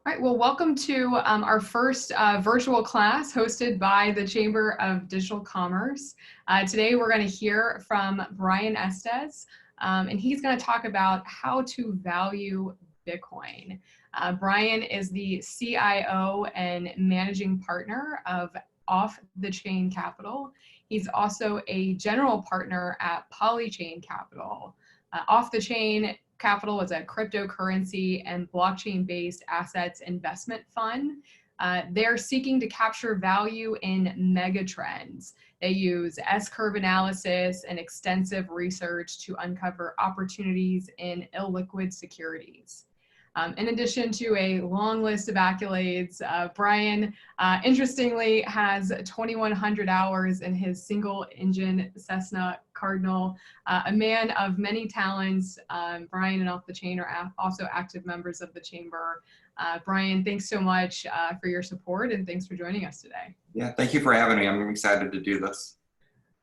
All right, well, welcome to our first virtual class hosted by the Chamber of Digital Commerce. Today, we're going to hear from Brian Estes, and he's going to talk about how to value Bitcoin. Brian is the CIO and managing partner of Off the Chain Capital. He's also a general partner at Polychain Capital. Off the Chain Capital is a cryptocurrency and blockchain-based assets investment fund. They're seeking to capture value in megatrends. They use S-curve analysis and extensive research to uncover opportunities in illiquid securities. In addition to a long list of accolades, Brian, interestingly, has 2,100 hours in his single-engine Cessna Cardinal. A man of many talents. Brian and Off the Chain are also active members of the Chamber. Brian, thanks so much for your support, and thanks for joining us today. Yeah, thank you for having me. I'm excited to do this.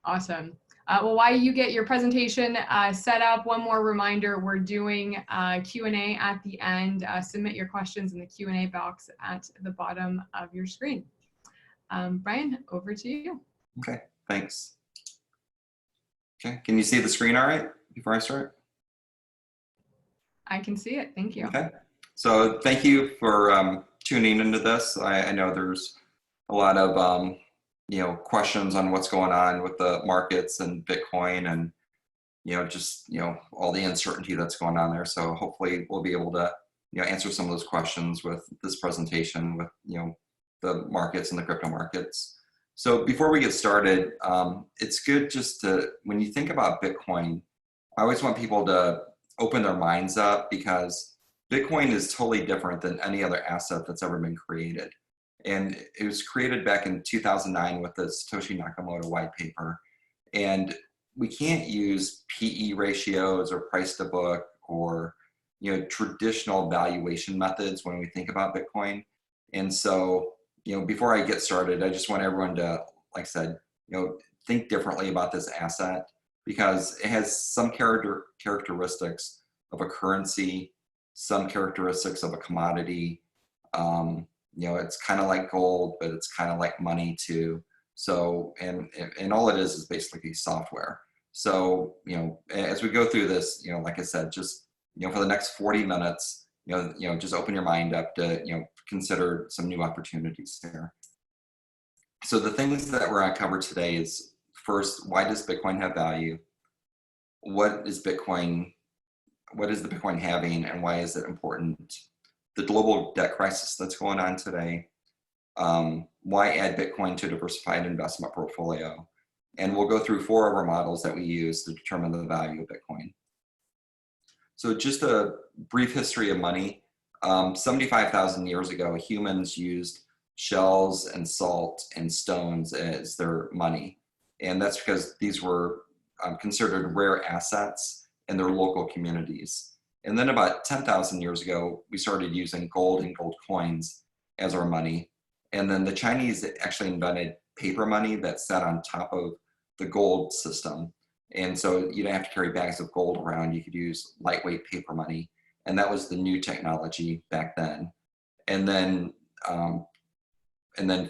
Awesome. Well, while you get your presentation set up, one more reminder, we're doing Q&A at the end. Submit your questions in the Q&A box at the bottom of your screen. Brian, over to you. Okay, thanks. Okay, can you see the screen all right before I start? I can see it, thank you. Okay, so thank you for tuning into this. I know there's a lot of questions on what's going on with the markets and Bitcoin and, all the uncertainty that's going on there. So hopefully we'll be able to, answer some of those questions with this presentation with, the markets and the crypto markets. So before we get started, it's good just to, when you think about Bitcoin, I always want people to open their minds up because Bitcoin is totally different than any other asset that's ever been created. And it was created back in 2009 with the Satoshi Nakamoto white paper. And we can't use PE ratios or price to book or traditional valuation methods when we think about Bitcoin. And so, before I get started, I just want everyone to, like I said, think differently about this asset because it has some characteristics of a currency, some characteristics of a commodity. It's kind of like gold, but it's kind of like money too. So, and all it is basically software. So, as we go through this, like I said, just, for the next 40 minutes, just open your mind up to, consider some new opportunities there. So the things that we're going to cover today is first, why does Bitcoin have value? What is the Bitcoin halving and why is it important? The global debt crisis that's going on today, why add Bitcoin to a diversified investment portfolio? And we'll go through 4 of our models that we use to determine the value of Bitcoin. So just a brief history of money. 75,000 years ago, humans used shells and salt and stones as their money. And that's because these were considered rare assets in their local communities. And then about 10,000 years ago, we started using gold and gold coins as our money. And then the Chinese actually invented paper money that sat on top of the gold system. And so you didn't have to carry bags of gold around. You could use lightweight paper money. And that was the new technology back then. And then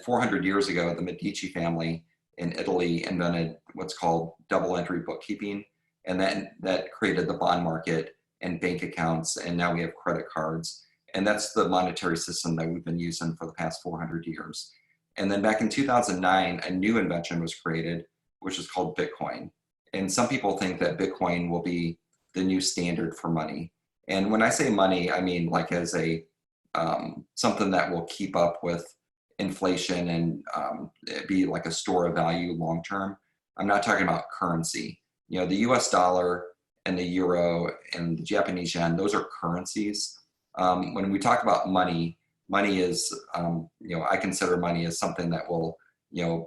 400 years ago, the Medici family in Italy invented what's called double entry bookkeeping. And that created the bond market and bank accounts, and now we have credit cards. And that's the monetary system that we've been using for the past 400 years. And then back in 2009, a new invention was created, which is called Bitcoin. And some people think that Bitcoin will be the new standard for money. And when I say money, I mean like as a something that will keep up with inflation and be like a store of value long-term. I'm not talking about currency. The US dollar and the euro and the Japanese yen, those are currencies. When we talk about money, money is, I consider money as something that will,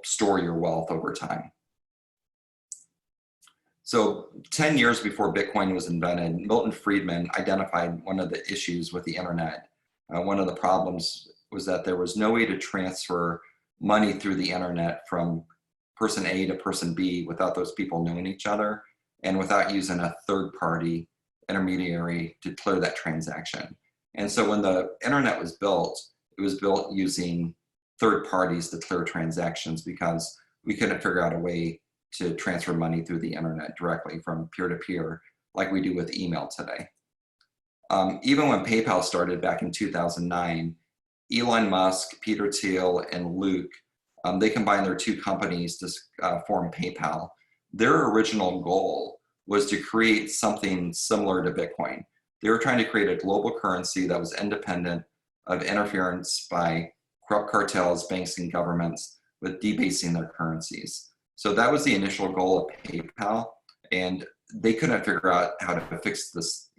store your wealth over time. So 10 years before Bitcoin was invented, Milton Friedman identified one of the issues with the internet. One of the problems was that there was no way to transfer money through the internet from person A to person B without those people knowing each other and without using a third-party intermediary to clear that transaction. And so when the internet was built, it was built using third parties to clear transactions because we couldn't figure out a way to transfer money through the internet directly from peer-to-peer like we do with email today. Even when PayPal started back in 2009, Elon Musk, Peter Thiel, and Luke, they combined their two companies to form PayPal. Their original goal was to create something similar to Bitcoin. They were trying to create a global currency that was independent of interference by corrupt cartels, banks, and governments with debasing their currencies. So that was the initial goal of PayPal, and they couldn't figure out how to fix this,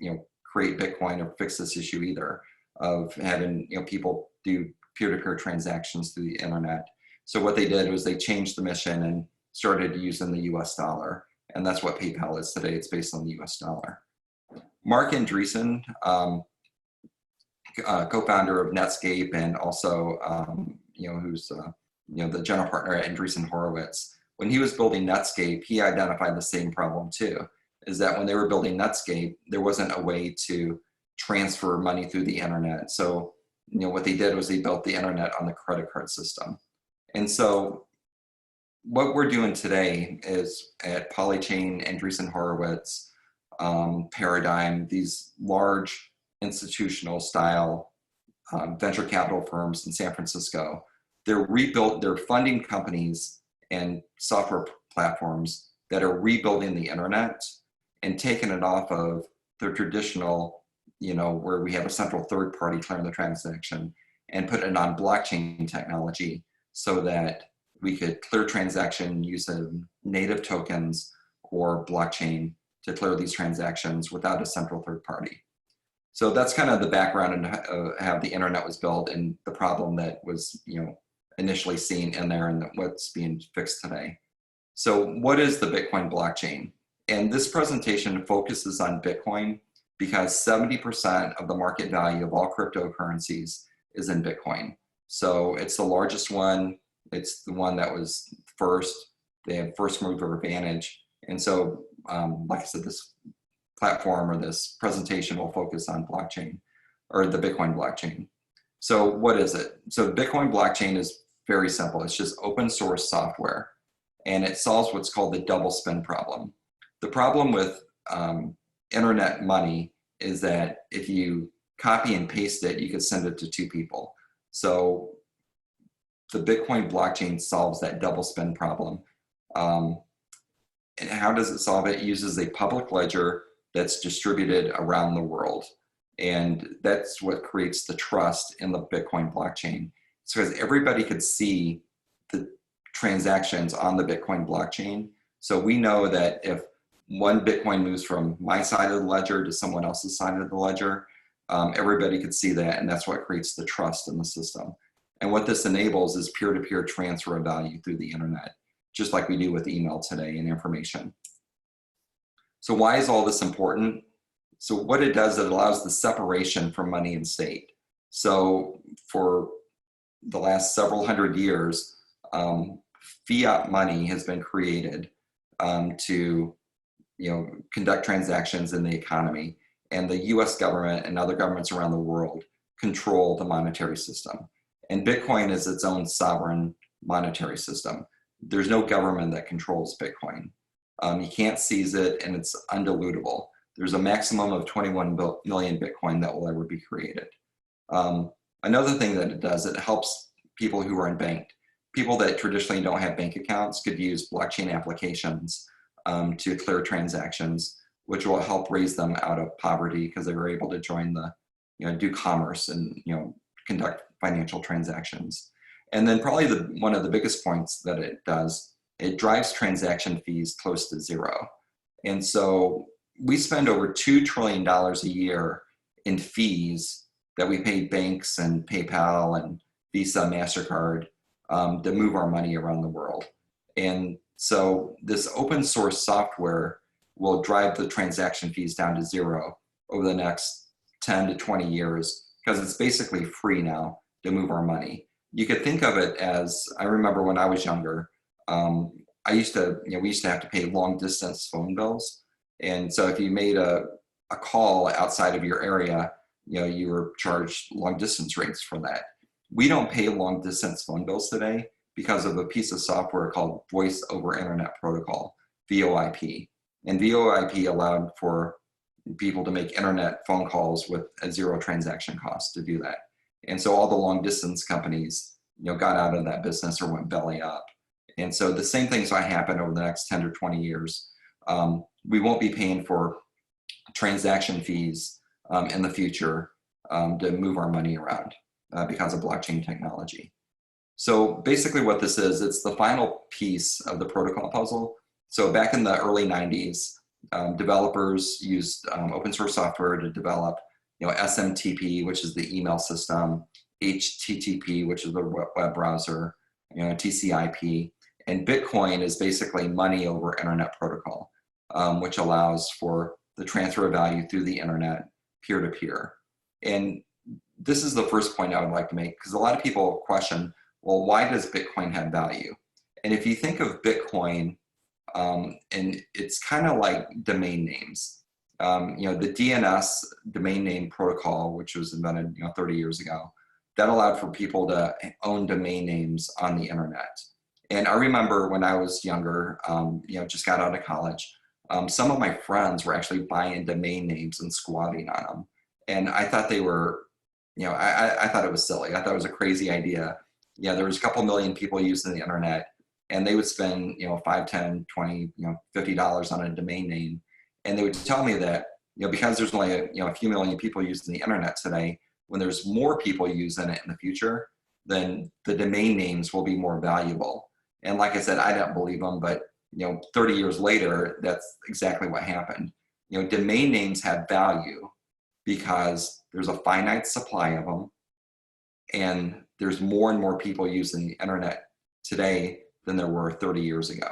create Bitcoin or fix this issue either of having people do peer-to-peer transactions through the internet. So what they did was they changed the mission and started using the US dollar, and that's what PayPal is today. It's based on the US dollar. Mark Andreessen, co-founder of Netscape, and also who's the general partner at Andreessen Horowitz. When he was building Netscape, he identified the same problem too, is that when they were building Netscape, there wasn't a way to transfer money through the internet. So what they did was they built the internet on the credit card system. And so what we're doing today is at Polychain, Andreessen Horowitz, Paradigm, these large institutional style venture capital firms in San Francisco, they're funding companies and software platforms that are rebuilding the internet and taking it off of the traditional, where we have a central third party clearing the transaction, and put it on blockchain technology so that we could clear transaction using native tokens or blockchain to clear these transactions without a central third party. So that's kind of the background and how the internet was built and the problem that was, initially seen in there and what's being fixed today. So what is the Bitcoin blockchain? And this presentation focuses on Bitcoin because 70% of the market value of all cryptocurrencies is in Bitcoin. So it's the largest one. It's the one that was first. They have first mover advantage. And so, like I said, this platform or this presentation will focus on blockchain or the Bitcoin blockchain. So what is it? So the Bitcoin blockchain is very simple. It's just open source software, and it solves what's called the double spend problem. The problem with internet money is that if you copy and paste it, you could send it to two people. So the Bitcoin blockchain solves that double spend problem. And how does it solve it? It uses a public ledger that's distributed around the world. And that's what creates the trust in the Bitcoin blockchain. It's because everybody could see the transactions on the Bitcoin blockchain. So we know that if one Bitcoin moves from my side of the ledger to someone else's side of the ledger, everybody could see that, and that's what creates the trust in the system. And what this enables is peer-to-peer transfer of value through the internet, just like we do with email today and information. So why is all this important? So what it does, it allows the separation from money and state. So for the last several hundred years, fiat money has been created to conduct transactions in the economy, and the US government and other governments around the world control the monetary system. And Bitcoin is its own sovereign monetary system. There's no government that controls Bitcoin. You can't seize it, and it's undilutable. There's a maximum of 21 million Bitcoin that will ever be created. Another thing that it does, it helps people who are unbanked. People that traditionally don't have bank accounts could use blockchain applications to clear transactions, which will help raise them out of poverty because they were able to join the, do commerce and, conduct financial transactions. And then probably one of the biggest points that it does, it drives transaction fees close to zero. And so we spend over $2 trillion a year in fees that we pay banks and PayPal and Visa, MasterCard to move our money around the world. And so this open source software will drive the transaction fees down to zero over the next 10 to 20 years because it's basically free now to move our money. You could think of it as, I remember when I was younger, we used to have to pay long distance phone bills. And so if you made a call outside of your area, you were charged long distance rates for that. We don't pay long distance phone bills today because of a piece of software called Voice over Internet Protocol, VoIP. And VoIP allowed for people to make internet phone calls with a zero transaction cost to do that. And so all the long distance companies, got out of that business or went belly up. And so the same thing's going to happen over the next 10 to 20 years. We won't be paying for transaction fees in the future to move our money around because of blockchain technology. So basically what this is, it's the final piece of the protocol puzzle. So back in the early 90s, developers used open source software to develop SMTP, which is the email system, HTTP, which is the web browser, TCP, and Bitcoin is basically money over internet protocol, which allows for the transfer of value through the internet, peer-to-peer. And this is the first point I would like to make, because a lot of people question, well, why does Bitcoin have value? And if you think of Bitcoin, and it's kind of like domain names. The DNS, domain name protocol, which was invented 30 years ago, that allowed for people to own domain names on the internet. And I remember when I was younger, just got out of college, some of my friends were actually buying domain names and squatting on them. And I thought they were, I thought it was silly. I thought it was a crazy idea. Yeah, there was a couple million people using the internet, and they would spend, $5, $10, $20, $50 on a domain name. And they would tell me that, because there's only a few million people using the internet today, when there's more people using it in the future, then the domain names will be more valuable. And like I said, I don't believe them, but 30 years later, that's exactly what happened. Domain names have value because there's a finite supply of them, and there's more and more people using the internet today than there were 30 years ago.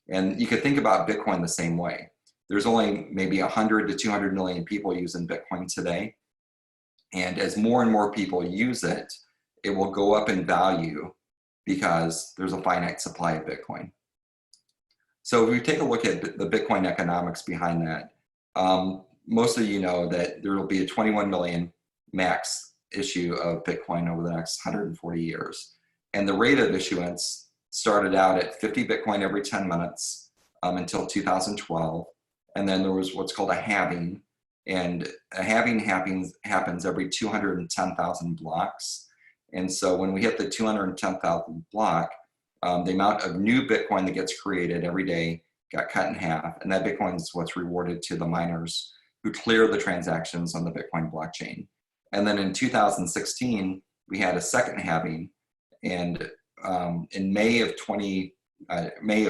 And you could think about Bitcoin the same way. There's only maybe 100 to 200 million people using Bitcoin today. And as more and more people use it, it will go up in value because there's a finite supply of Bitcoin. So if we take a look at the Bitcoin economics behind that, most of you know that there will be a 21 million max issue of Bitcoin over the next 140 years. And the rate of issuance started out at 50 Bitcoin every 10 minutes until 2012. And then there was what's called a halving. And a halving happens every 210,000 blocks. And so when we hit the 210,000 block, the amount of new Bitcoin that gets created every day got cut in half. And that Bitcoin is what's rewarded to the miners who clear the transactions on the Bitcoin blockchain. And then in 2016, we had a second halving. And in May of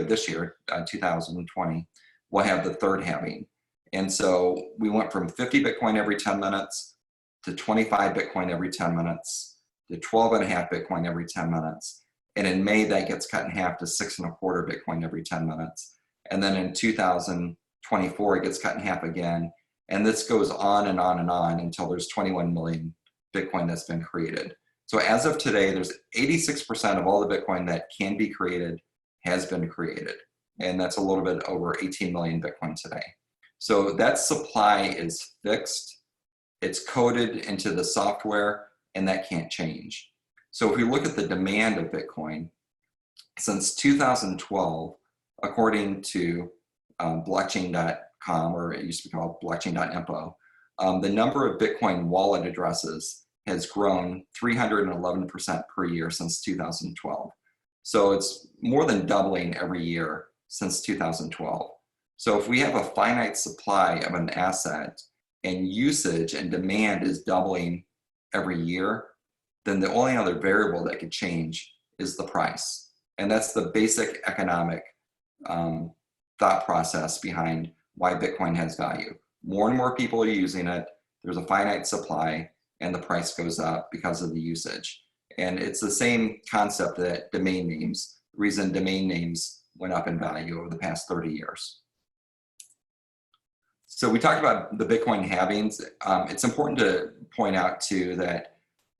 this year, 2020, we'll have the third halving. And so we went from 50 Bitcoin every 10 minutes to 25 Bitcoin every 10 minutes to 12.5 Bitcoin every 10 minutes. And in May, that gets cut in half to 6.25 Bitcoin every 10 minutes. And then in 2024, it gets cut in half again. And this goes on and on and on until there's 21 million Bitcoin that's been created. So as of today, there's 86% of all the Bitcoin that can be created has been created. And that's a little bit over 18 million Bitcoin today. So that supply is fixed, it's coded into the software, and that can't change. So if we look at the demand of Bitcoin, since 2012, according to blockchain.com, or it used to be called blockchain.info, the number of Bitcoin wallet addresses has grown 311% per year since 2012. So it's more than doubling every year since 2012. So if we have a finite supply of an asset and usage and demand is doubling every year, then the only other variable that could change is the price. And that's the basic economic thought process behind why Bitcoin has value. More and more people are using it, there's a finite supply, and the price goes up because of the usage. And it's the same concept that domain names, the reason domain names went up in value over the past 30 years. So we talked about the Bitcoin halvings. It's important to point out too that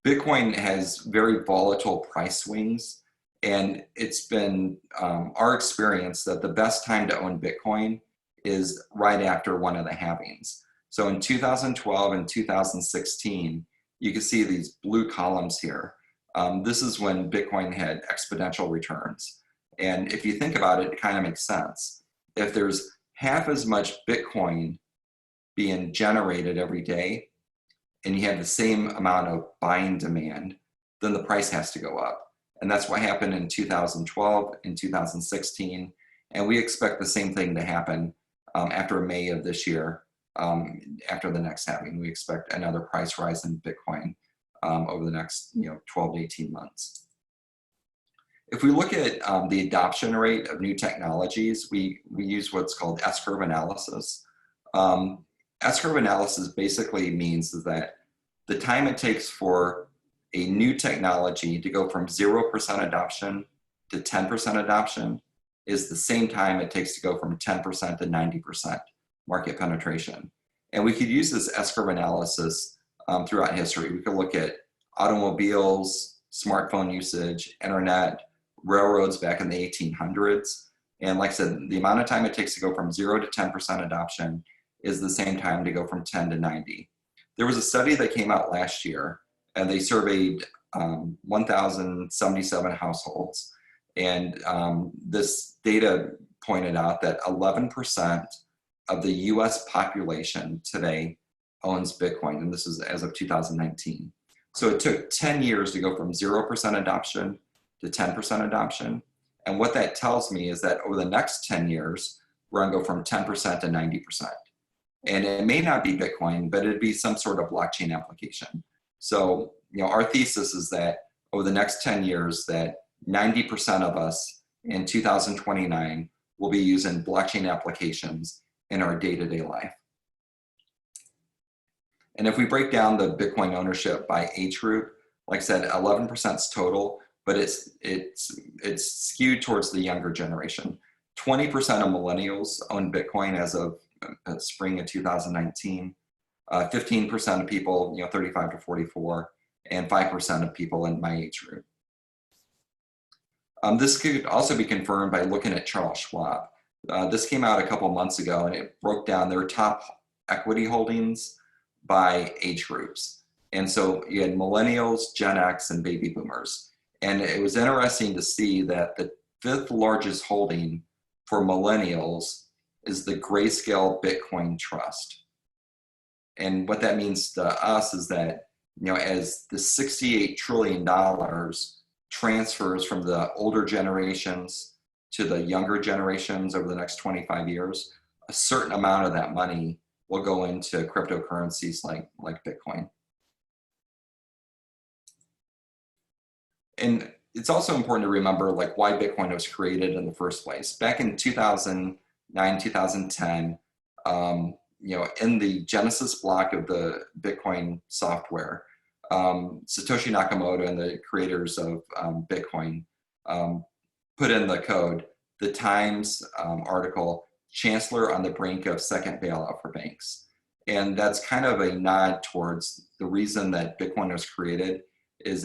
Bitcoin has very volatile price swings, and it's been our experience that the best time to own Bitcoin is right after one of the halvings. So in 2012 and 2016, you can see these blue columns here. This is when Bitcoin had exponential returns. And if you think about it, it kind of makes sense. If there's half as much Bitcoin being generated every day, and you have the same amount of buying demand, then the price has to go up. And that's what happened in 2012 and 2016. And we expect the same thing to happen after May of this year. After the next halving, we expect another price rise in Bitcoin over the next 12 to 18 months. If we look at the adoption rate of new technologies, we use what's called S-curve analysis. S-curve analysis basically means that the time it takes for a new technology to go from 0% adoption to 10% adoption is the same time it takes to go from 10% to 90% market penetration. And we could use this S-curve analysis throughout history. We could look at automobiles, smartphone usage, internet, railroads back in the 1800s. And like I said, the amount of time it takes to go from 0 to 10% adoption is the same time to go from 10 to 90. There was a study that came out last year, and they surveyed 1,077 households. And this data pointed out that 11% of the US population today owns Bitcoin, and this is as of 2019. So it took 10 years to go from 0% adoption to 10% adoption. And what that tells me is that over the next 10 years, we're gonna go from 10% to 90%. And it may not be Bitcoin, but it'd be some sort of blockchain application. So, our thesis is that over the next 10 years, that 90% of us in 2029 will be using blockchain applications in our day-to-day life. And if we break down the Bitcoin ownership by age group, like I said, 11% is total, but it's skewed towards the younger generation. 20% of millennials own Bitcoin as of spring of 2019. 15% of people, 35 to 44, and 5% of people in my age group. This could also be confirmed by looking at Charles Schwab. This came out a couple months ago, and it broke down their top equity holdings by age groups. And so you had millennials, Gen X, and baby boomers. And it was interesting to see that the 5th largest holding for millennials is the Grayscale Bitcoin Trust. And what that means to us is that, as the $68 trillion transfers from the older generations to the younger generations over the next 25 years, a certain amount of that money will go into cryptocurrencies like Bitcoin. And it's also important to remember why Bitcoin was created in the first place. Back in 2009, 2010, in the Genesis block of the Bitcoin software, Satoshi Nakamoto and the creators of Bitcoin put in the code, the Times article, "Chancellor on the brink of second bailout for banks." And that's kind of a nod towards the reason that Bitcoin was created is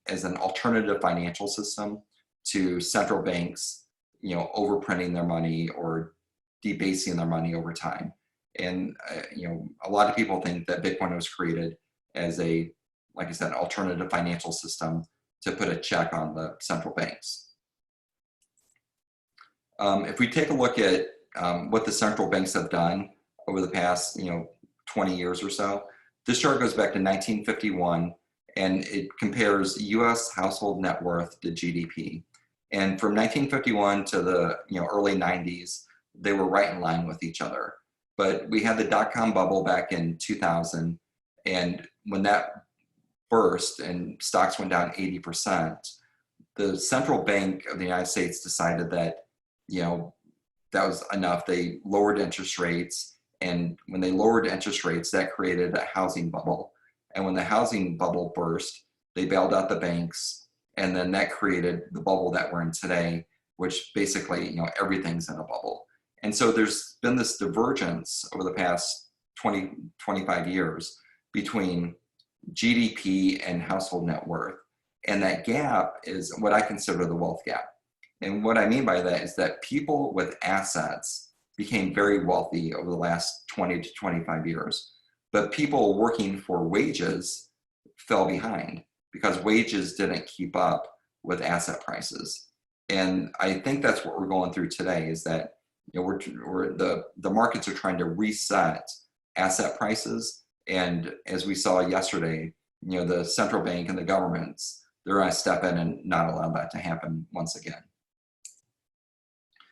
as an alternative financial system to central banks, overprinting their money or debasing their money over time. And a lot of people think that Bitcoin was created as like I said, alternative financial system to put a check on the central banks. If we take a look at what the central banks have done over the past 20 years or so, this chart goes back to 1951, and it compares U.S. household net worth to GDP. And from 1951 to the early 90s, they were right in line with each other. But we had the dot-com bubble back in 2000, and when that burst and stocks went down 80%, the central bank of the United States decided that that was enough. They lowered interest rates, and when they lowered interest rates, that created a housing bubble. And when the housing bubble burst, they bailed out the banks, and then that created the bubble that we're in today, which basically everything's in a bubble. And so there's been this divergence over the past 25 years between GDP and household net worth. And that gap is what I consider the wealth gap. And what I mean by that is that people with assets became very wealthy over the last 20 to 25 years. But people working for wages fell behind because wages didn't keep up with asset prices. And I think that's what we're going through today, is that the markets are trying to reset asset prices. And as we saw yesterday, the central bank and the governments, they're going to step in and not allow that to happen once again.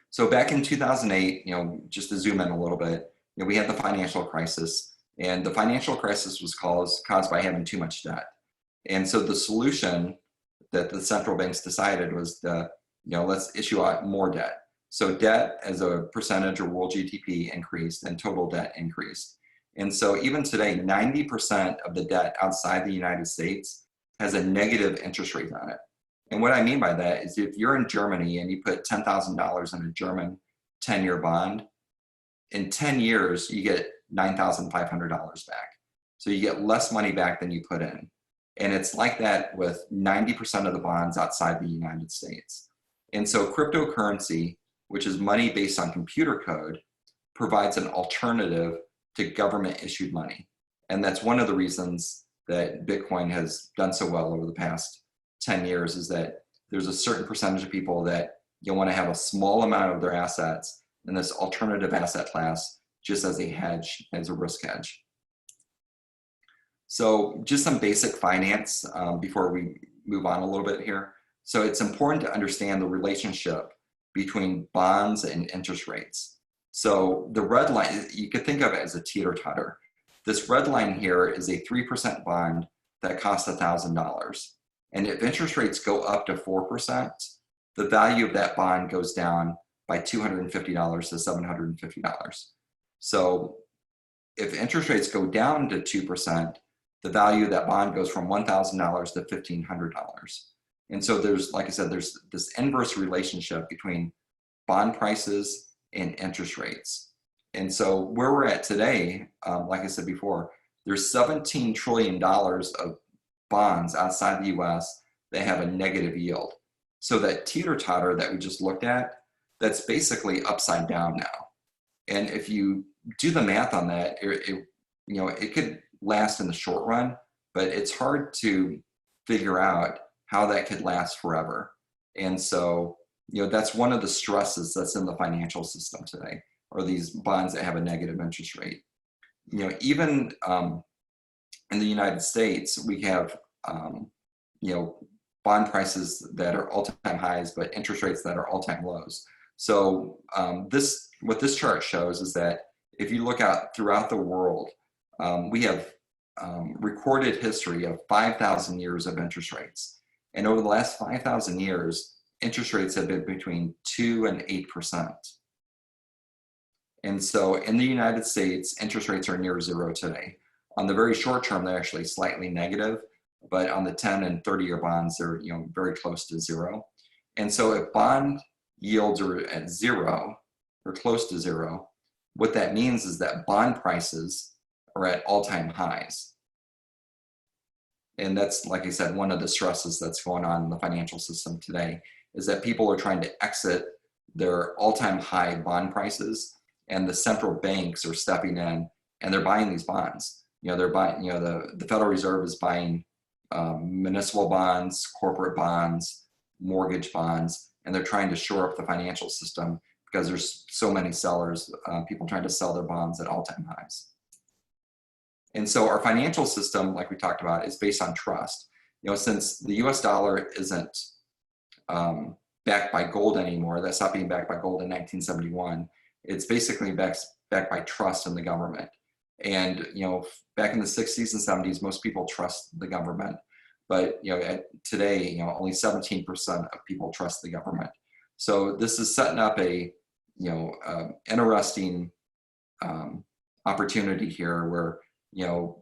So back in 2008, just to zoom in a little bit, we had the financial crisis, and the financial crisis was caused by having too much debt. And so the solution that the central banks decided was let's issue out more debt. So debt as a percentage of world GDP increased and total debt increased. And so even today, 90% of the debt outside the United States has a negative interest rate on it. And what I mean by that is if you're in Germany and you put $10,000 in a German 10-year bond, in 10 years, you get $9,500 back. So you get less money back than you put in. And it's like that with 90% of the bonds outside the United States. And so cryptocurrency, which is money based on computer code, provides an alternative to government issued money. And that's one of the reasons that Bitcoin has done so well over the past 10 years, is that there's a certain percentage of people that want to have a small amount of their assets in this alternative asset class, just as a hedge, as a risk hedge. So just some basic finance before we move on a little bit here. So it's important to understand the relationship between bonds and interest rates. So the red line, you could think of it as a teeter-totter. This red line here is a 3% bond that costs $1,000. And if interest rates go up to 4%, the value of that bond goes down by $250 to $750. So if interest rates go down to 2%, the value of that bond goes from $1,000 to $1,500. And so there's, like I said, there's this inverse relationship between bond prices and interest rates. And so where we're at today, like I said before, there's $17 trillion of bonds outside the US that have a negative yield. So that teeter-totter that we just looked at, that's basically upside down now. And if you do the math on that, it could last in the short run, but it's hard to figure out how that could last forever. And so, that's one of the stresses that's in the financial system today, or these bonds that have a negative interest rate. Even in the United States, we have, bond prices that are all-time highs, but interest rates that are all-time lows. So what this chart shows is that if you look out throughout the world, we have recorded history of 5,000 years of interest rates. And over the last 5,000 years, interest rates have been between 2 and 8%. And so in the United States, interest rates are near zero today. On the very short term, they're actually slightly negative, but on the 10 and 30-year bonds, they're very close to zero. And so if bond yields are at zero or close to zero, what that means is that bond prices are at all-time highs. And that's, like I said, one of the stresses that's going on in the financial system today, is that people are trying to exit their all-time high bond prices, and the central banks are stepping in and they're buying these bonds. They're buying, the Federal Reserve is buying municipal bonds, corporate bonds, mortgage bonds, and they're trying to shore up the financial system because there's so many sellers, people trying to sell their bonds at all-time highs. And so our financial system, like we talked about, is based on trust. Since the US dollar isn't backed by gold anymore, that stopped being backed by gold in 1971, it's basically backed by trust in the government. And back in the 60s and 70s, most people trust the government. But today, only 17% of people trust the government. So this is setting up a interesting opportunity here where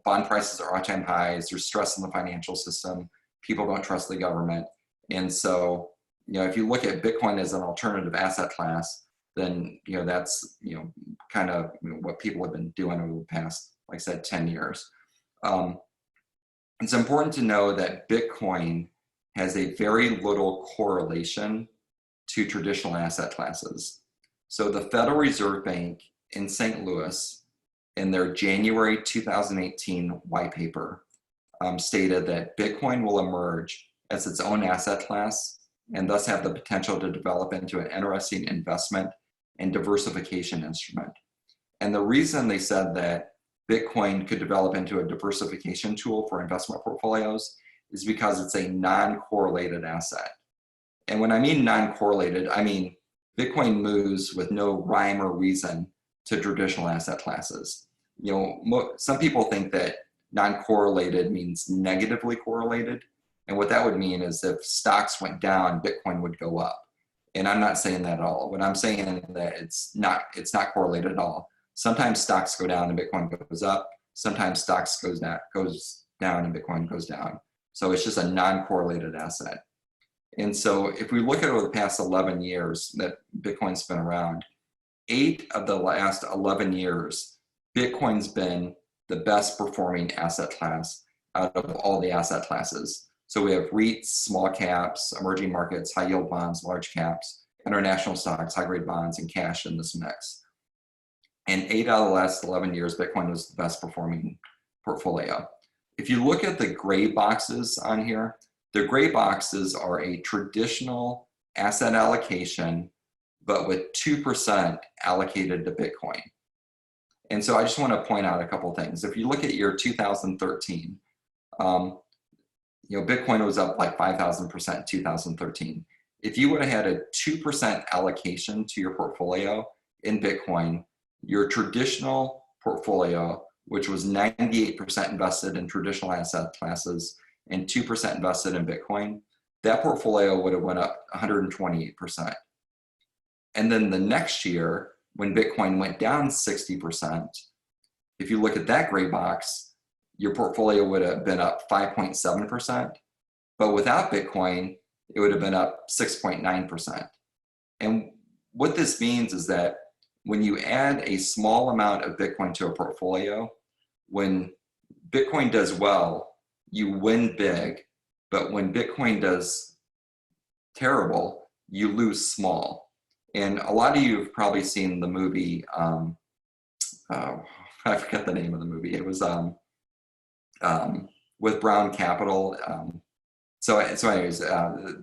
bond prices are all-time highs, there's stress in the financial system, people don't trust the government. And so, if you look at Bitcoin as an alternative asset class, then, that's, kind of what people have been doing over the past, like I said, 10 years. It's important to know that Bitcoin has a very little correlation to traditional asset classes. So the Federal Reserve Bank in St. Louis, in their January 2018 white paper, stated that Bitcoin will emerge as its own asset class and thus have the potential to develop into an interesting investment and diversification instrument. And the reason they said that Bitcoin could develop into a diversification tool for investment portfolios is because it's a non-correlated asset. And when I mean non-correlated, I mean Bitcoin moves with no rhyme or reason to traditional asset classes. Some people think that non-correlated means negatively correlated. And what that would mean is if stocks went down, Bitcoin would go up. And I'm not saying that at all. What I'm saying is that it's not correlated at all. Sometimes stocks go down and Bitcoin goes up. Sometimes stocks goes down and Bitcoin goes down. So it's just a non-correlated asset. And so if we look at over the past 11 years that Bitcoin's been around, 8 of the last 11 years, Bitcoin's been the best performing asset class out of all the asset classes. So we have REITs, small caps, emerging markets, high yield bonds, large caps, international stocks, high grade bonds, and cash in this mix. And 8 out of the last 11 years, Bitcoin was the best performing portfolio. If you look at the gray boxes on here, the gray boxes are a traditional asset allocation, but with 2% allocated to Bitcoin. And so I just want to point out a couple of things. If you look at year 2013, Bitcoin was up like 5,000% in 2013. If you would have had a 2% allocation to your portfolio in Bitcoin, your traditional portfolio, which was 98% invested in traditional asset classes and 2% invested in Bitcoin, that portfolio would have went up 128%. And then the next year, when Bitcoin went down 60%, if you look at that gray box, your portfolio would have been up 5.7%, but without Bitcoin, it would have been up 6.9%. And what this means is that when you add a small amount of Bitcoin to a portfolio, when Bitcoin does well, you win big, but when Bitcoin does terrible, you lose small. And a lot of you have probably seen the movie, I forget the name of the movie. It was with Brown Capital. So anyways, there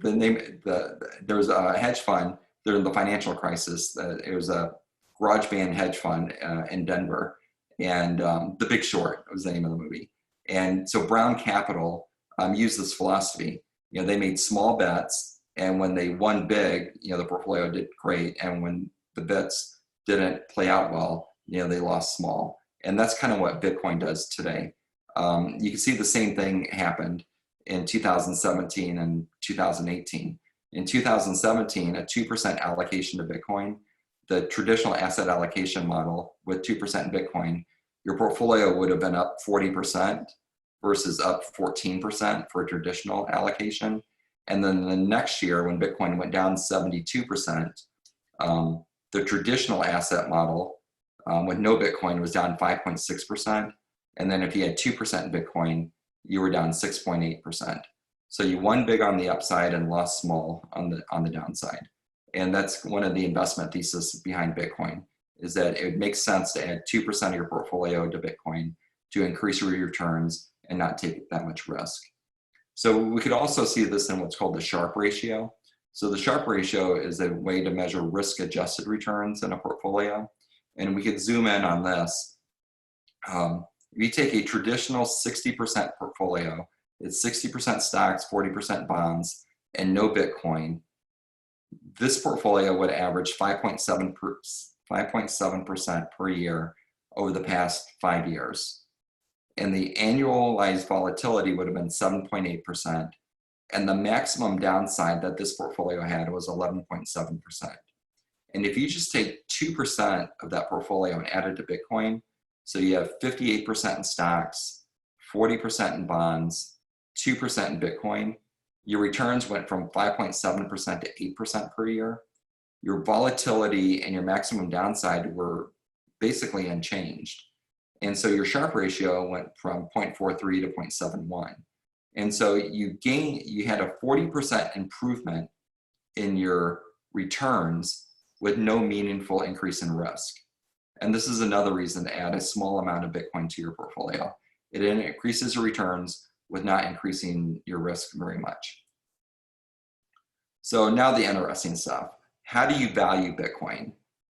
was a hedge fund during the financial crisis. It was a garage band hedge fund in Denver, and The Big Short was the name of the movie. And so Brown Capital used this philosophy. They made small bets, and when they won big, the portfolio did great. And when the bets didn't play out well, they lost small. And that's kind of what Bitcoin does today. You can see the same thing happened in 2017 and 2018. In 2017, a 2% allocation to Bitcoin, the traditional asset allocation model with 2% in Bitcoin, your portfolio would have been up 40% versus up 14% for a traditional allocation. And then the next year, when Bitcoin went down 72%, the traditional asset model with no Bitcoin was down 5.6%. And then if you had 2% in Bitcoin, you were down 6.8%. So you won big on the upside and lost small on the downside. And that's one of the investment thesis behind Bitcoin, is that it makes sense to add 2% of your portfolio to Bitcoin to increase your returns and not take that much risk. So we could also see this in what's called the Sharpe ratio. So the Sharpe ratio is a way to measure risk-adjusted returns in a portfolio. And we could zoom in on this. If you take a traditional 60% portfolio, it's 60% stocks, 40% bonds, and no Bitcoin, this portfolio would average 5.7% per year over the past 5 years. And the annualized volatility would have been 7.8%. And the maximum downside that this portfolio had was 11.7%. And if you just take 2% of that portfolio and add it to Bitcoin, so you have 58% in stocks, 40% in bonds, 2% in Bitcoin, your returns went from 5.7% to 8% per year. Your volatility and your maximum downside were basically unchanged. And so your Sharpe ratio went from 0.43 to 0.71. And so you had a 40% improvement in your returns with no meaningful increase in risk. And this is another reason to add a small amount of Bitcoin to your portfolio. It increases your returns with not increasing your risk very much. So now the interesting stuff. How do you value Bitcoin?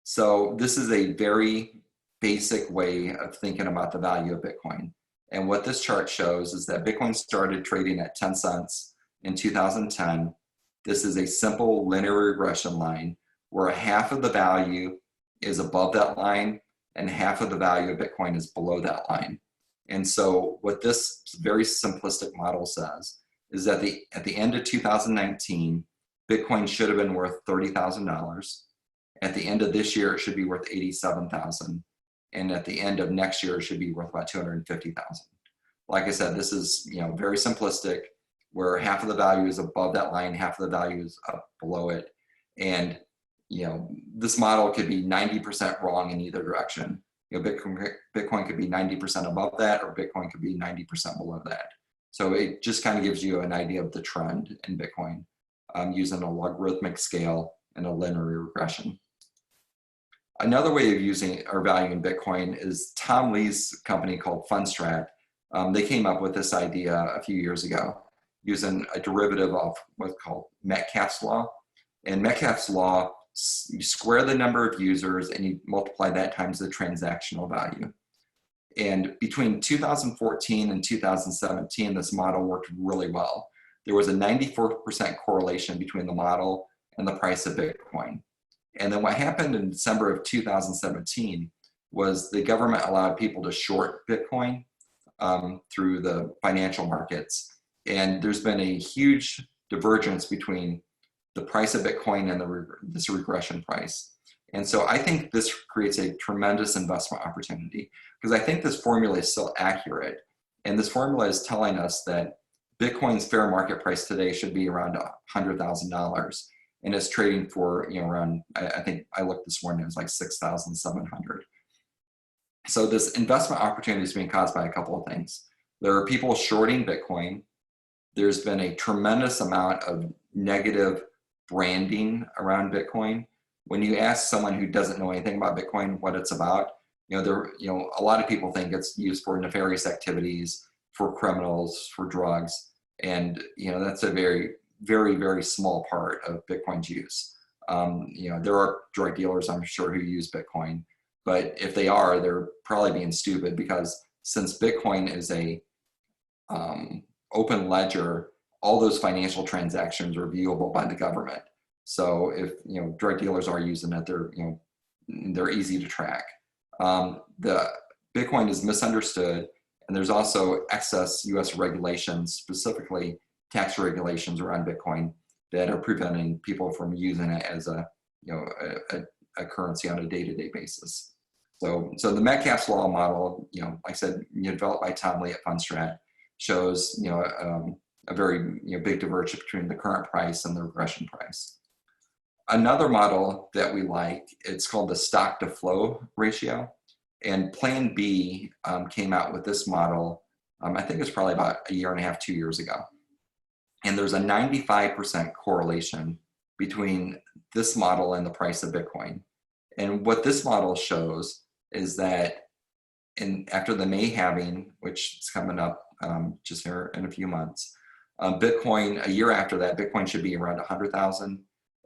So this is a very basic way of thinking about the value of Bitcoin. And what this chart shows is that Bitcoin started trading at 10 cents in 2010. This is a simple linear regression line where half of the value is above that line and half of the value of Bitcoin is below that line. And so what this very simplistic model says is that at the end of 2019, Bitcoin should have been worth $30,000. At the end of this year, it should be worth $87,000. And at the end of next year, it should be worth about $250,000. Like I said, this is very simplistic, where half of the value is above that line, half of the value is up below it. And this model could be 90% wrong in either direction. Bitcoin could be 90% above that, or Bitcoin could be 90% below that. So it just kind of gives you an idea of the trend in Bitcoin using a logarithmic scale and a linear regression. Another way of using or valuing Bitcoin is Tom Lee's company called Fundstrat. They came up with this idea a few years ago using a derivative of what's called Metcalfe's law. And Metcalfe's law, you square the number of users and you multiply that times the transactional value. And between 2014 and 2017, this model worked really well. There was a 94% correlation between the model and the price of Bitcoin. And then what happened in December of 2017 was the government allowed people to short Bitcoin through the financial markets. And there's been a huge divergence between the price of Bitcoin and this regression price. And so I think this creates a tremendous investment opportunity, because I think this formula is still accurate. And this formula is telling us that Bitcoin's fair market price today should be around $100,000. And it's trading for around, I think I looked this morning, it was like 6,700. So this investment opportunity is being caused by a couple of things. There are people shorting Bitcoin. There's been a tremendous amount of negative branding around Bitcoin. When you ask someone who doesn't know anything about Bitcoin what it's about, a lot of people think it's used for nefarious activities, for criminals, for drugs, and that's a very, very, very small part of Bitcoin's use. There are drug dealers, I'm sure, who use Bitcoin, but if they are, they're probably being stupid, because since Bitcoin is a open ledger, all those financial transactions are viewable by the government. So if drug dealers are using it, they're easy to track. The Bitcoin is misunderstood, and there's also excess U.S. regulations, specifically tax regulations around Bitcoin, that are preventing people from using it as a currency on a day-to-day basis. So the Metcalfe's law model, like I said, developed by Tom Lee at Fundstrat, shows a very big divergence between the current price and the regression price. Another model that we like, it's called the stock to flow ratio, and Plan B came out with this model. I think it's probably about a year and a half, 2 years ago. And there's a 95% correlation between this model and the price of Bitcoin. And what this model shows is that after the May halving, which is coming up just here in a few months, Bitcoin, a year after that, Bitcoin should be around 100,000.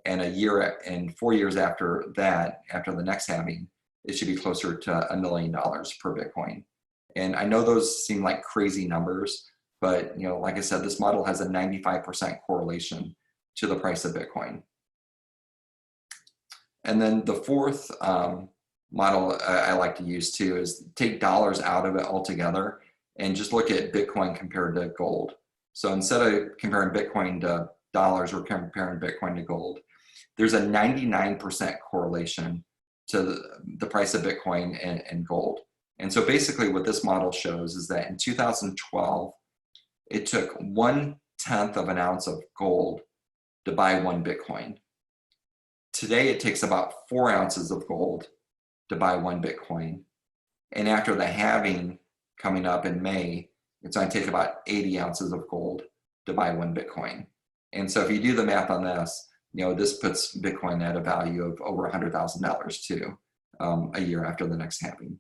And a year and 4 years after that, after the next halving, it should be closer to $1 million per Bitcoin. And I know those seem like crazy numbers, but like I said, this model has a 95% correlation to the price of Bitcoin. And then the fourth model I like to use too is take dollars out of it altogether and just look at Bitcoin compared to gold. So instead of comparing Bitcoin to dollars, we're comparing Bitcoin to gold. There's a 99% correlation to the price of Bitcoin and gold. And so basically what this model shows is that in 2012, it took 1/10 of an ounce of gold to buy 1 Bitcoin. Today, it takes about 4 ounces of gold to buy 1 Bitcoin. And after the halving coming up in May, it's going to take about 80 ounces of gold to buy 1 Bitcoin. And so if you do the math on this, this puts Bitcoin at a value of over $100,000 too, a year after the next halving.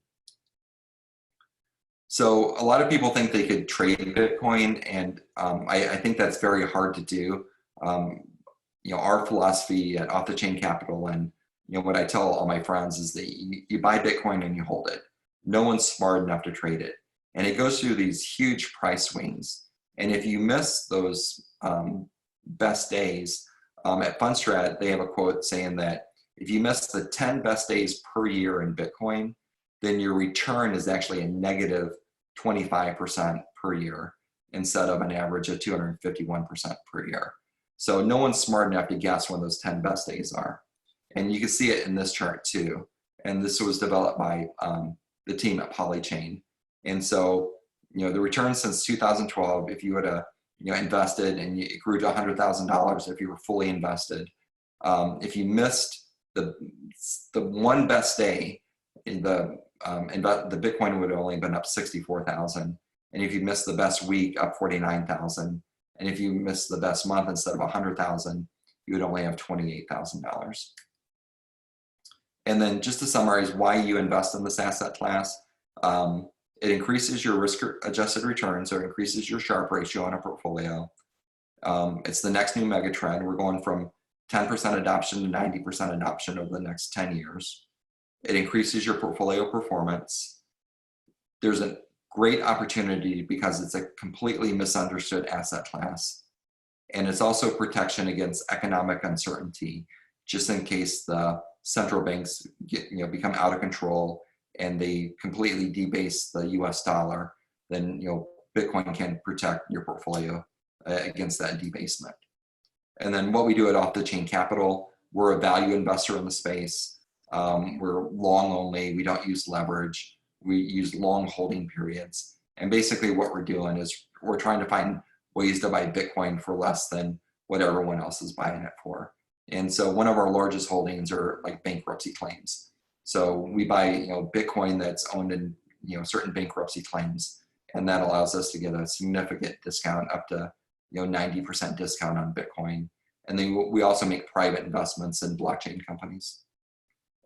So a lot of people think they could trade Bitcoin, and I think that's very hard to do. Our philosophy at Off the Chain Capital, and what I tell all my friends is that you buy Bitcoin and you hold it. No one's smart enough to trade it, and it goes through these huge price swings. And if you miss those best days, at Fundstrat, they have a quote saying that if you miss the 10 best days per year in Bitcoin, then your return is actually a negative 25% per year instead of an average of 251% per year. So no one's smart enough to guess when those 10 best days are. And you can see it in this chart too. And this was developed by the team at Polychain. And so, the return since 2012, if you had invested and it grew to $100,000 if you were fully invested, if you missed the one best day, the Bitcoin would have only been up 64,000. And if you missed the best week, up 49,000. And if you missed the best month, instead of 100,000, you would only have $28,000. And then just to summarize why you invest in this asset class, it increases your risk-adjusted returns, or increases your Sharpe ratio on a portfolio. It's the next new mega trend. We're going from 10% adoption to 90% adoption over the next 10 years. It increases your portfolio performance. There's a great opportunity because it's a completely misunderstood asset class. And it's also protection against economic uncertainty, just in case the central banks become out of control and they completely debase the US dollar, then Bitcoin can protect your portfolio against that debasement. And then what we do at Off the Chain Capital, we're a value investor in the space. We're long only, we don't use leverage. We use long holding periods. And basically what we're doing is we're trying to find ways to buy Bitcoin for less than what everyone else is buying it for. And so one of our largest holdings are like bankruptcy claims. So we buy Bitcoin that's owned in certain bankruptcy claims, and that allows us to get a significant discount, up to 90% discount on Bitcoin. And then we also make private investments in blockchain companies.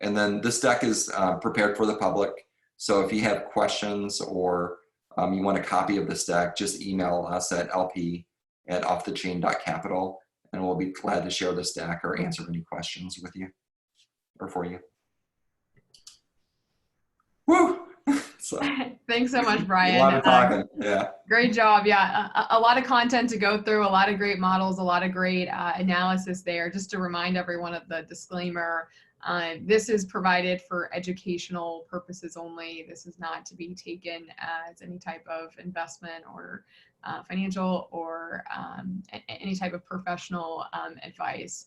And then this deck is prepared for the public. So if you have questions or you want a copy of this deck, just email us at lp@offthechain.capital, and we'll be glad to share this deck or answer any questions with you or for you. Woo! So, thanks so much, Brian. a lot of talking, yeah. Great job. Yeah, a lot of content to go through, a lot of great models, a lot of great analysis there. Just to remind everyone of the disclaimer, this is provided for educational purposes only. This is not to be taken as any type of investment or financial or any type of professional advice.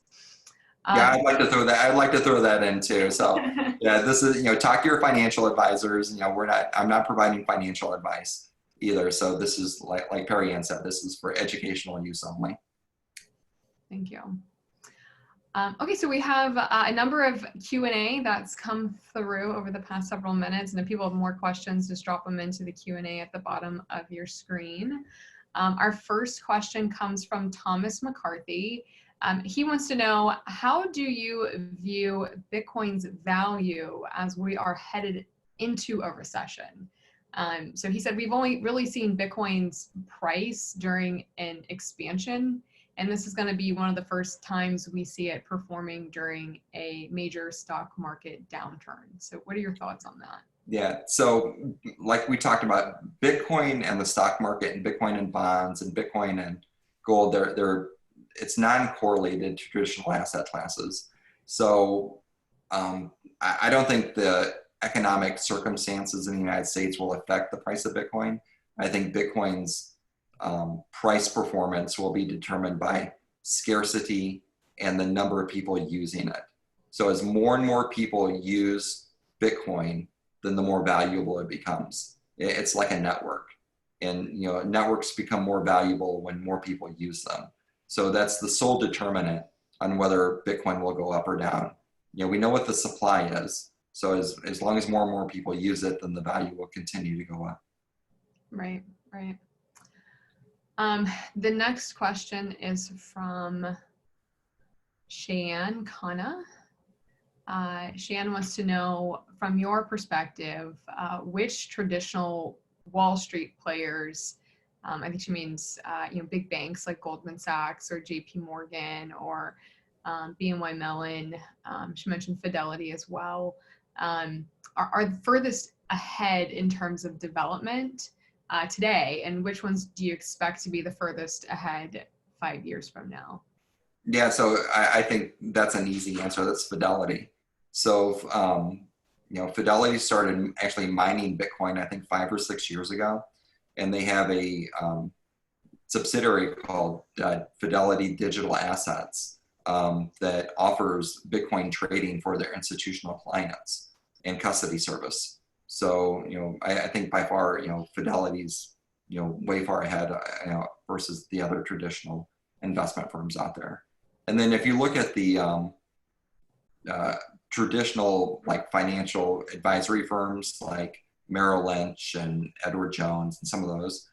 Yeah, I'd like to throw that. I'd like to throw that in too. So, yeah, this is talk to your financial advisors. I'm not providing financial advice either. So this is like Perry Ann said, this is for educational use only. Thank you. Okay, so we have a number of Q&A that's come through over the past several minutes, and if people have more questions, just drop them into the Q&A at the bottom of your screen. Our first question comes from Thomas McCarthy. He wants to know, how do you view Bitcoin's value as we are headed into a recession? So he said, we've only really seen Bitcoin's price during an expansion, and this is going to be one of the first times we see it performing during a major stock market downturn. So what are your thoughts on that? Yeah, so like we talked about, Bitcoin and the stock market, and Bitcoin and bonds, and Bitcoin and gold, it's non-correlated to traditional asset classes. So I don't think the economic circumstances in the United States will affect the price of Bitcoin. I think Bitcoin's price performance will be determined by scarcity and the number of people using it. So as more and more people use Bitcoin, then the more valuable it becomes. It's like a network, and networks become more valuable when more people use them. So that's the sole determinant on whether Bitcoin will go up or down. We know what the supply is. So as long as more and more people use it, then the value will continue to go up. Right, right. The next question is from Cheyenne Khanna. Cheyenne wants to know, from your perspective, which traditional Wall Street players, I think she means, big banks like Goldman Sachs or JP Morgan or BNY Mellon. She mentioned Fidelity as well. Are the furthest ahead in terms of development today, and which ones do you expect to be the furthest ahead 5 years from now? Yeah, so I think that's an easy answer. That's Fidelity. So, Fidelity started actually mining Bitcoin, I think 5 or 6 years ago, and they have a subsidiary called Fidelity Digital Assets that offers Bitcoin trading for their institutional clients and custody service. So, I think by far, Fidelity's, way far ahead, versus the other traditional investment firms out there. And then if you look at the traditional like financial advisory firms like Merrill Lynch and Edward Jones and some of those,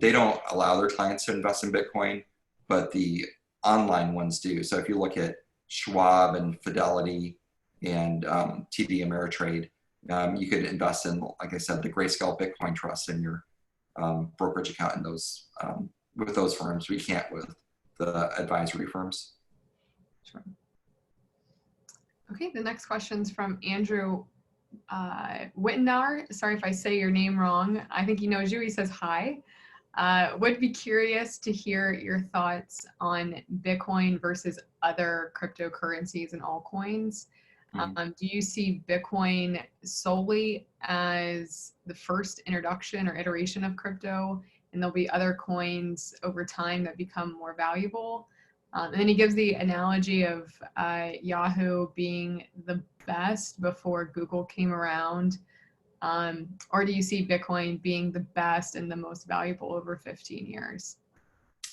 they don't allow their clients to invest in Bitcoin, but the online ones do. So if you look at Schwab and Fidelity and TD Ameritrade, you could invest in, like I said, the Grayscale Bitcoin Trust in your brokerage account in those with those firms. We can't with the advisory firms. Sure. Okay, the next question's from Andrew Wittenar. Sorry if I say your name wrong. I think he knows you. He says hi. Would be curious to hear your thoughts on Bitcoin versus other cryptocurrencies and altcoins. Do you see Bitcoin solely as the first introduction or iteration of crypto, and there'll be other coins over time that become more valuable? And then he gives the analogy of Yahoo being the best before Google came around. Or do you see Bitcoin being the best and the most valuable over 15 years?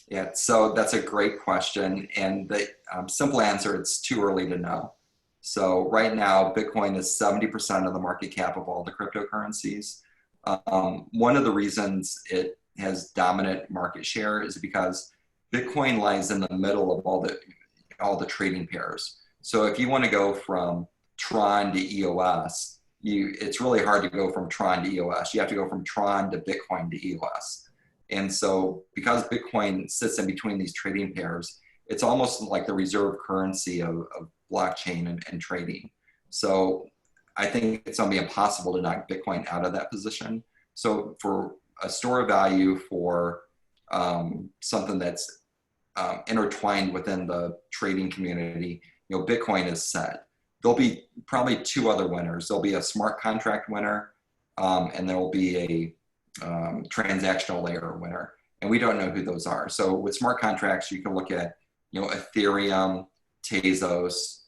Yeah, so that's a great question. And the simple answer, it's too early to know. So right now, Bitcoin is 70% of the market cap of all the cryptocurrencies. One of the reasons it has dominant market share is because Bitcoin lies in the middle of all the trading pairs. So if you want to go from Tron to EOS, it's really hard to go from Tron to EOS. You have to go from Tron to Bitcoin to EOS. And so because Bitcoin sits in between these trading pairs, it's almost like the reserve currency of blockchain and trading. So I think it's going to be impossible to knock Bitcoin out of that position. So for a store of value for something that's intertwined within the trading community, Bitcoin is set. There'll be probably two other winners. There'll be a smart contract winner, and there will be a transactional layer winner. And we don't know who those are. So with smart contracts, you can look at, Ethereum, Tezos,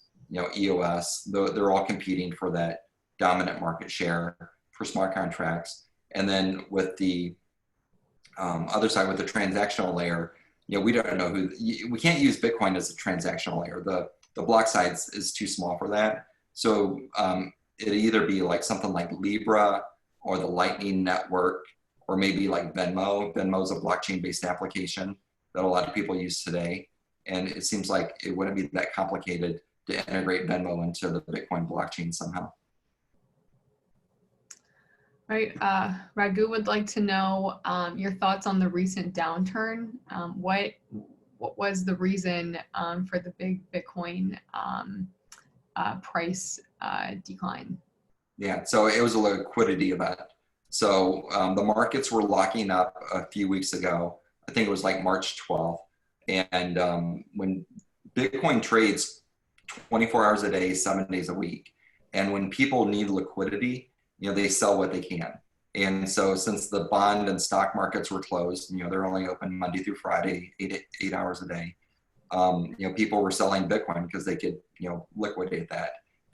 EOS. They're all competing for that dominant market share for smart contracts. And then with the other side, with the transactional layer, we don't know we can't use Bitcoin as a transactional layer. The block size is too small for that. So it'd either be like something like Libra or the Lightning Network, or maybe like Venmo. Venmo is a blockchain-based application that a lot of people use today. And it seems like it wouldn't be that complicated to integrate Venmo into the Bitcoin blockchain somehow. Right. Raghu would like to know your thoughts on the recent downturn. What was the reason for the big Bitcoin price decline? Yeah, so it was a liquidity event. So the markets were locking up a few weeks ago. I think it was like March 12th. And when Bitcoin trades 24 hours a day, 7 days a week, and when people need liquidity, they sell what they can. And so since the bond and stock markets were closed, they're only open Monday through Friday, eight hours a day. People were selling Bitcoin because they could, liquidate that.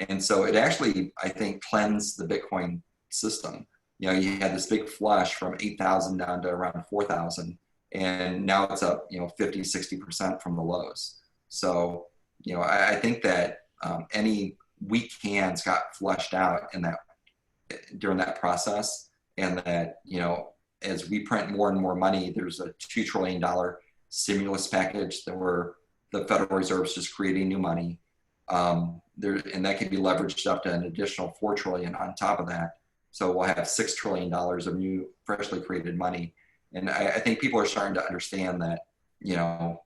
And so it actually, I think, cleansed the Bitcoin system. You had this big flush from 8,000 down to around 4,000. And now it's up, 50, 60% from the lows. So, I think that any weak hands got flushed out during that process. And that, as we print more and more money, there's a $2 trillion stimulus package that we're the Federal Reserve is just creating new money. And that can be leveraged up to an additional $4 trillion on top of that. So we'll have $6 trillion of new freshly created money. And I think people are starting to understand that, if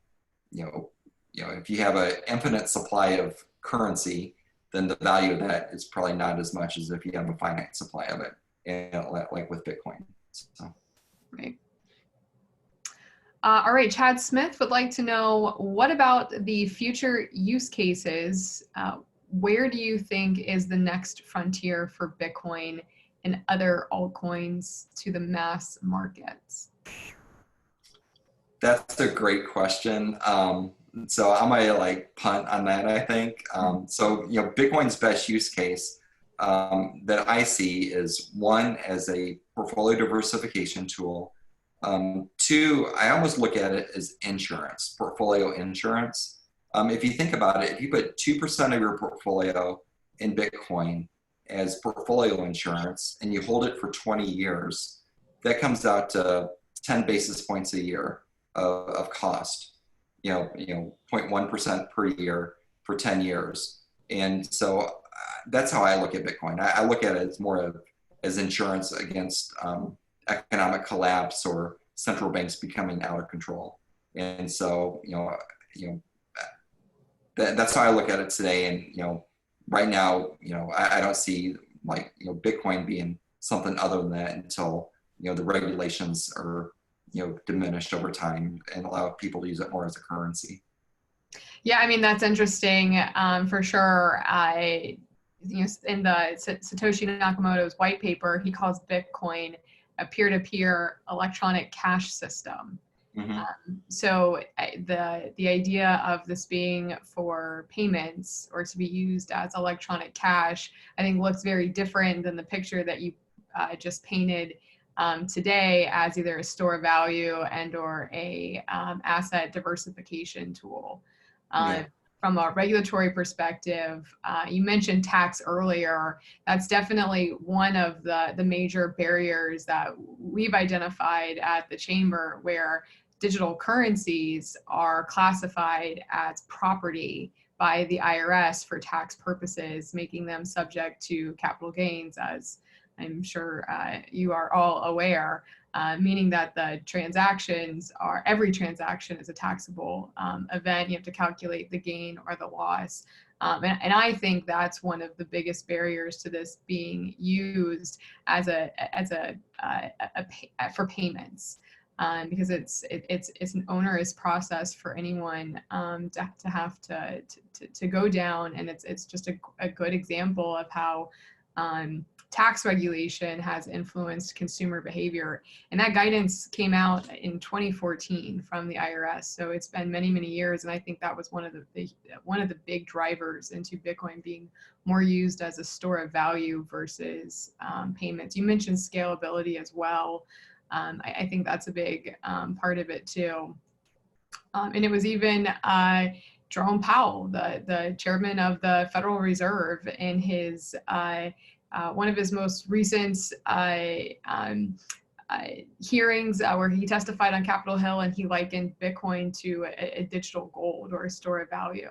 you have an infinite supply of currency, then the value of that is probably not as much as if you have a finite supply of it, like with Bitcoin. So. Right. All right, Chad Smith would like to know, what about the future use cases? Where do you think is the next frontier for Bitcoin and other altcoins to the mass markets? That's a great question. So I'm gonna punt on that, I think. Bitcoin's best use case that I see is, one, as a portfolio diversification tool. Two, I almost look at it as insurance, portfolio insurance. If you think about it, if you put 2% of your portfolio in Bitcoin as portfolio insurance and you hold it for 20 years, that comes out to 10 basis points a year of cost, 0.1% per year for 10 years. And so that's how I look at Bitcoin. I look at it as more as insurance against economic collapse or central banks becoming out of control. And so, that's how I look at it today. And, right now, I don't see Bitcoin being something other than that until, the regulations are, diminished over time and allow people to use it more as a currency. Yeah, I mean, that's interesting for sure. In the Satoshi Nakamoto's white paper, he calls Bitcoin a peer-to-peer electronic cash system. Mm-hmm. So the idea of this being for payments or to be used as electronic cash, I think looks very different than the picture that you just painted today as either a store of value and or a asset diversification tool. From a regulatory perspective, you mentioned tax earlier. That's definitely one of the major barriers that we've identified at the Chamber, where digital currencies are classified as property by the IRS for tax purposes, making them subject to capital gains, as I'm sure you are all aware, meaning that the every transaction is a taxable event. You have to calculate the gain or the loss. And I think that's one of the biggest barriers to this being used as for payments. Because it's an onerous process for anyone to have to go down, and it's just a good example of how tax regulation has influenced consumer behavior. And that guidance came out in 2014 from the IRS. So it's been many, many years, and I think that was one of the big drivers into Bitcoin being more used as a store of value versus payments. You mentioned scalability as well. I think that's a big part of it too. And it was even Jerome Powell, the chairman of the Federal Reserve, in his one of his most recent hearings where he testified on Capitol Hill, and he likened Bitcoin to a digital gold or a store of value.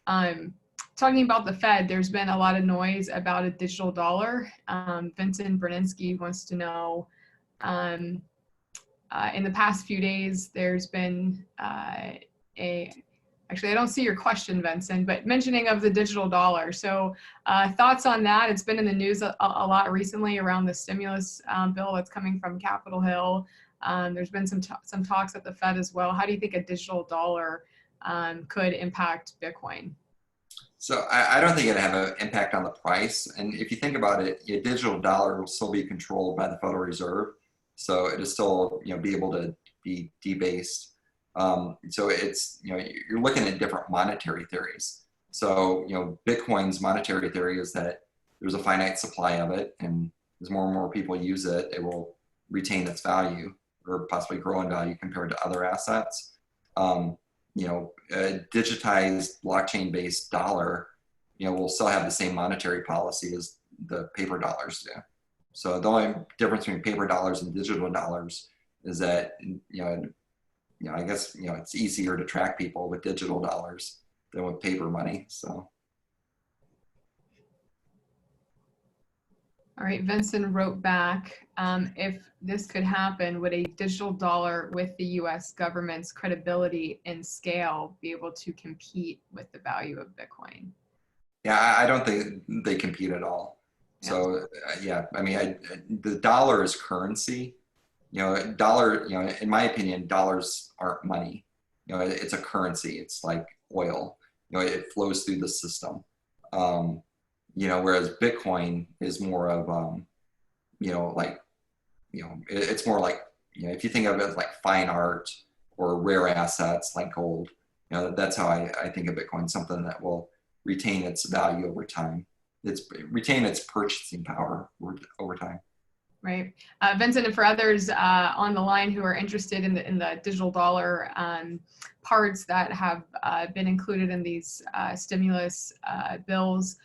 Talking about the Fed, there's been a lot of noise about a digital dollar. Vincent Berninski wants to know, in the past few days, there's been actually, I don't see your question, Vincent, but mentioning of the digital dollar. So thoughts on that? It's been in the news a lot recently around the stimulus bill that's coming from Capitol Hill. There's been some talks at the Fed as well. How do you think a digital dollar could impact Bitcoin? So I don't think it'd have an impact on the price. And if you think about it, a digital dollar will still be controlled by the Federal Reserve. So it'll still, be able to be debased. So it's, you're looking at different monetary theories. So, Bitcoin's monetary theory is that there's a finite supply of it, and as more and more people use it, it will retain its value or possibly grow in value compared to other assets. A digitized blockchain-based dollar, will still have the same monetary policy as the paper dollars do. So the only difference between paper dollars and digital dollars is that, I guess, it's easier to track people with digital dollars than with paper money. So. All right, Vincent wrote back, if this could happen, would a digital dollar with the US government's credibility and scale be able to compete with the value of Bitcoin? Yeah, I don't think they compete at all. Yeah. So yeah, I mean, the dollar is currency. Dollar, in my opinion, dollars aren't money. It's a currency. It's like oil. It flows through the system. Whereas Bitcoin is more of, it's more like, if you think of it as like fine art or rare assets like gold, that's how I think of Bitcoin, something that will retain its value over time. Retain its purchasing power over time. Right. Vincent, and for others on the line who are interested in the digital dollar parts that have been included in these stimulus bills,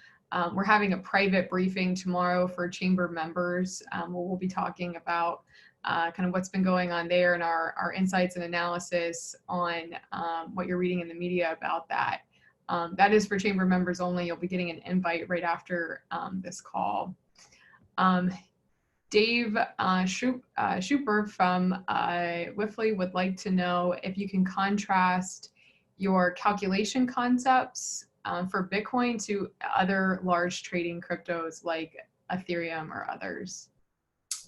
we're having a private briefing tomorrow for chamber members where we'll be talking about kind of what's been going on there and our insights and analysis on what you're reading in the media about that. That is for chamber members only. You'll be getting an invite right after this call. Dave Schuper from Wifley would like to know if you can contrast your calculation concepts for Bitcoin to other large trading cryptos like Ethereum or others.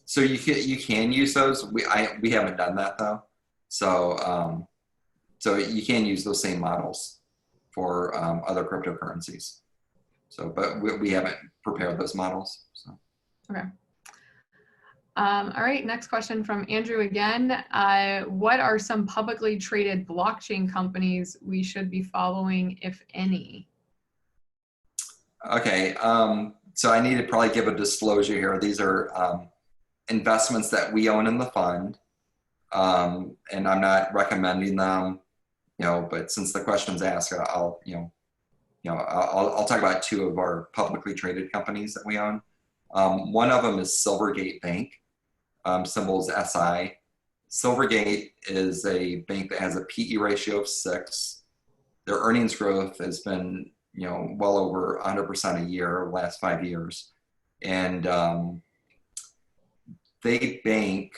So you can use those. We haven't done that though. So so you can use those same models for other cryptocurrencies. So, but we haven't prepared those models. So. Okay. All right, next question from Andrew again. What are some publicly traded blockchain companies we should be following, if any? Okay, so I need to probably give a disclosure here. These are investments that we own in the fund, and I'm not recommending them, but since the question's asked, I'll talk about two of our publicly traded companies that we own. One of them is Silvergate Bank. Symbol is SI. Silvergate is a bank that has a PE ratio of 6. Their earnings growth has been, well over 100% a year over the last 5 years. And they bank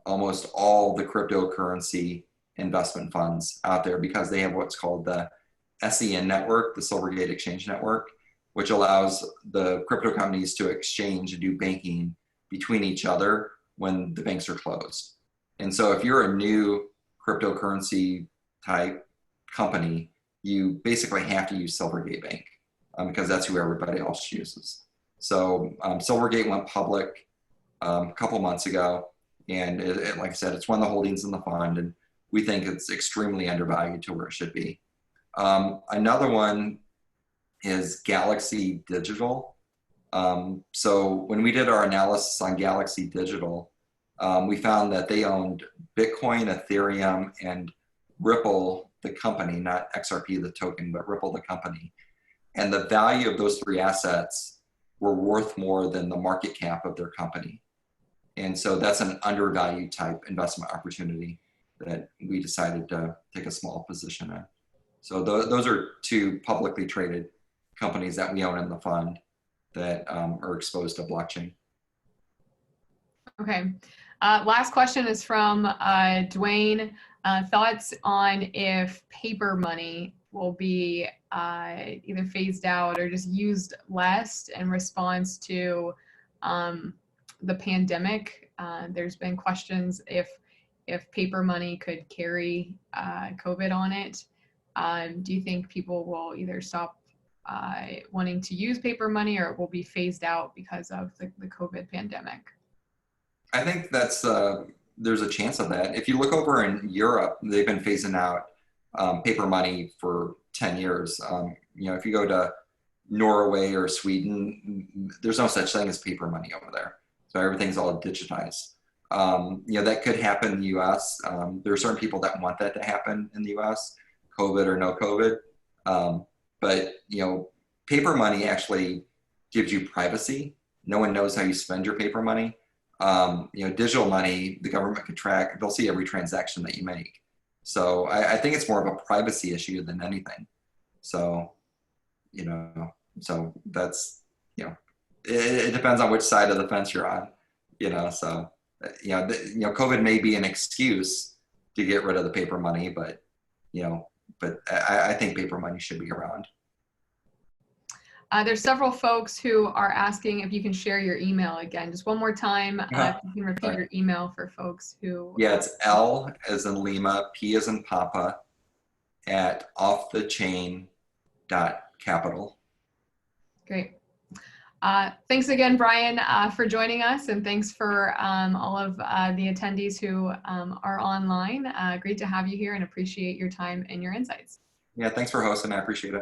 almost all the cryptocurrency investment funds out there because they have what's called the SEN network, the Silvergate Exchange Network, which allows the crypto companies to exchange and do banking between each other when the banks are closed. And so if you're a new cryptocurrency type company, you basically have to use Silvergate Bank because that's who everybody else uses. So Silvergate went public a couple months ago, and like I said, it's one of the holdings in the fund, and we think it's extremely undervalued to where it should be. Another one is Galaxy Digital. So when we did our analysis on Galaxy Digital, we found that they owned Bitcoin, Ethereum, and Ripple, the company, not XRP, the token, but Ripple, the company. And the value of those 3 assets were worth more than the market cap of their company. And so that's an undervalued type investment opportunity that we decided to take a small position in. So those are 2 publicly traded companies that we own in the fund that are exposed to blockchain. Okay. Last question is from Dwayne. Thoughts on if paper money will be either phased out or just used less in response to the pandemic. There's been questions if paper money could carry COVID on it. Do you think people will either stop wanting to use paper money or it will be phased out because of the COVID pandemic? I think that's there's a chance of that. If you look over in Europe, they've been phasing out paper money for 10 years. If you go to Norway or Sweden, there's no such thing as paper money over there. So everything's all digitized. That could happen in the US. There are certain people that want that to happen in the US, COVID or no COVID. But paper money actually gives you privacy. No one knows how you spend your paper money. Digital money, the government can track, they'll see every transaction that you make. So I think it's more of a privacy issue than anything. So, so that's, it depends on which side of the fence you're on, so, COVID may be an excuse to get rid of the paper money, but, I think paper money should be around. There's several folks who are asking if you can share your email again. Just one more time, if you can repeat your email for folks who... Yeah, it's L as in Lima, P as in Papa, at offthechain.capital. Great. Thanks again, Brian, for joining us, and thanks for all of the attendees who are online. Great to have you here and appreciate your time and your insights. Yeah, thanks for hosting. I appreciate it.